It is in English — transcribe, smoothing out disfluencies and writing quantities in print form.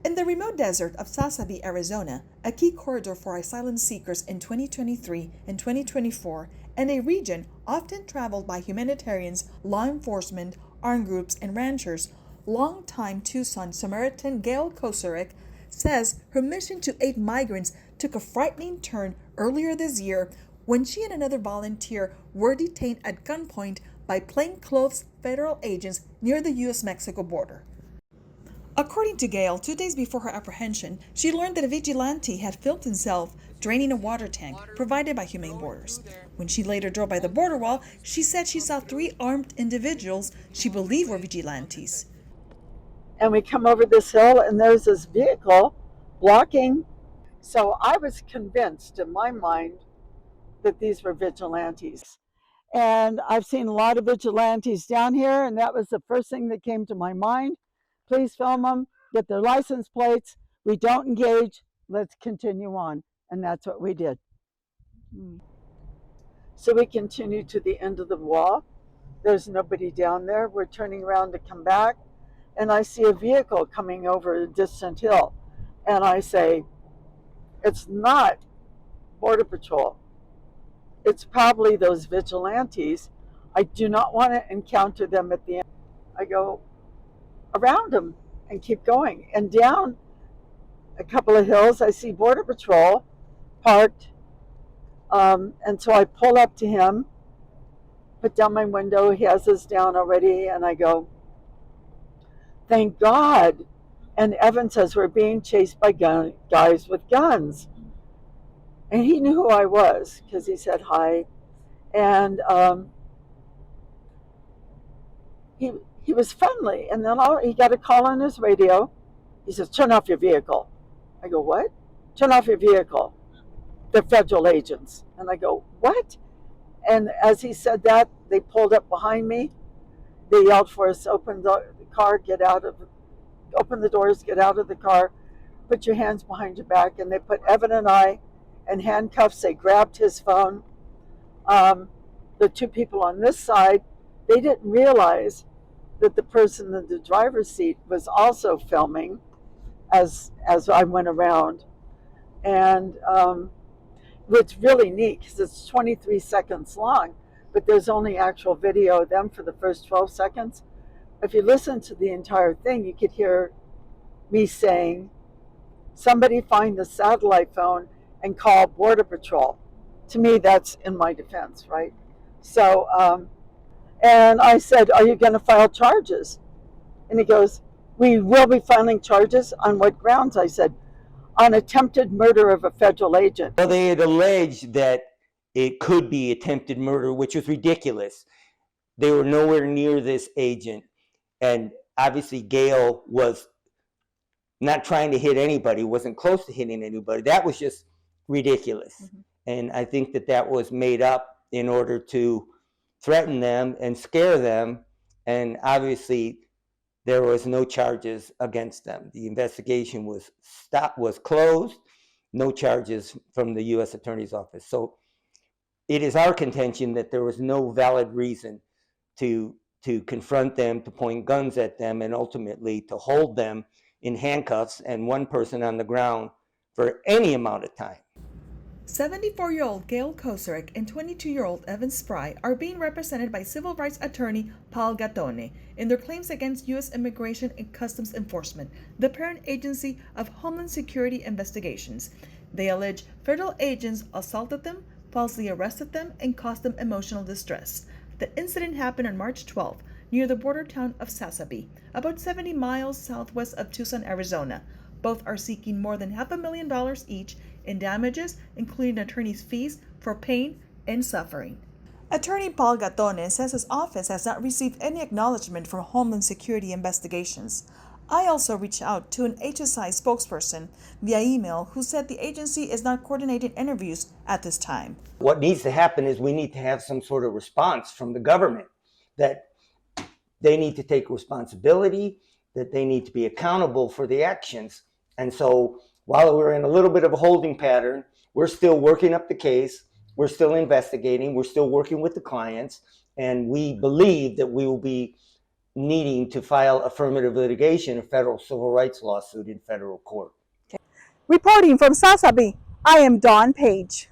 In the remote desert of Sasabe, Arizona, a key corridor for asylum seekers in 2023 and 2024, and a region often traveled by humanitarians, law enforcement, armed groups, and ranchers, longtime Tucson Samaritan Gail Kocourek says her mission to aid migrants took a frightening turn earlier this year when she and another volunteer were detained at gunpoint by plainclothes federal agents near the U.S.-Mexico border. According to Gail, 2 days before her apprehension, she learned that a vigilante had filmed himself draining a water tank provided by Humane Borders. When she later drove by the border wall, she said she saw 3 armed individuals she believed were vigilantes. And we come over this hill and there's this vehicle blocking. So I was convinced in my mind that these were vigilantes. And I've seen a lot of vigilantes down here, and that was the first thing that came to my mind. Please film them, get their license plates. We don't engage, let's continue on. And that's what we did. So we continued to the end of the wall. There's nobody down there. We're turning around to come back, and I see a vehicle coming over a distant hill. And I say, it's not Border Patrol. It's probably those vigilantes. I do not want to encounter them at the end. I go around them and keep going. And down a couple of hills, I see Border Patrol parked. And so I pull up to him, put down my window. He has his down already. And I go, thank God. And Evan says, we're being chased by guys with guns. And he knew who I was because he said hi. And he was friendly. And then he got a call on his radio. He says, turn off your vehicle. I go, what? Turn off your vehicle. They're federal agents. And I go, what? And as he said that, they pulled up behind me. They yelled for us, open the car, open the doors, get out of the car, put your hands behind your back. And they put Evan and I in handcuffs. They grabbed his phone. The 2 people on this side, they didn't realize that the person in the driver's seat was also filming as I went around. And it's really neat because it's 23 seconds long, but there's only actual video of them for the first 12 seconds. If you listen to the entire thing, you could hear me saying, somebody find the satellite phone and call Border Patrol. To me, that's in my defense, right? So, and I said, are you going to file charges? And he goes, we will be filing charges. On what grounds? I said, on attempted murder of a federal agent. Well, they had alleged that it could be attempted murder, which was ridiculous. They were nowhere near this agent. And obviously Gail was not trying to hit anybody, wasn't close to hitting anybody. That was just ridiculous. Mm-hmm. And I think that was made up in order to threaten them and scare them. And obviously there was no charges against them. The investigation was closed, no charges from the U.S. Attorney's Office. So it is our contention that there was no valid reason to confront them, to point guns at them, and ultimately to hold them in handcuffs and one person on the ground for any amount of time. 74-year-old Gail Kocourek and 22-year-old Evan Spry are being represented by civil rights attorney Paul Gattone in their claims against U.S. Immigration and Customs Enforcement, the parent agency of Homeland Security investigations. They allege federal agents assaulted them, falsely arrested them, and caused them emotional distress. The incident happened on March 12th near the border town of Sásabe, about 70 miles southwest of Tucson, Arizona. Both are seeking more than $500,000 each in damages, including attorney's fees for pain and suffering. Attorney Paul Gattone says his office has not received any acknowledgement from Homeland Security investigations. I also reached out to an HSI spokesperson via email who said the agency is not coordinating interviews at this time. What needs to happen is we need to have some sort of response from the government, that they need to take responsibility, that they need to be accountable for the actions. And so while we're in a little bit of a holding pattern, we're still working up the case, we're still investigating, we're still working with the clients, and we believe that we will be needing to file affirmative litigation, a federal civil rights lawsuit in federal court. Reporting from Sásabe, I am Dawn Page.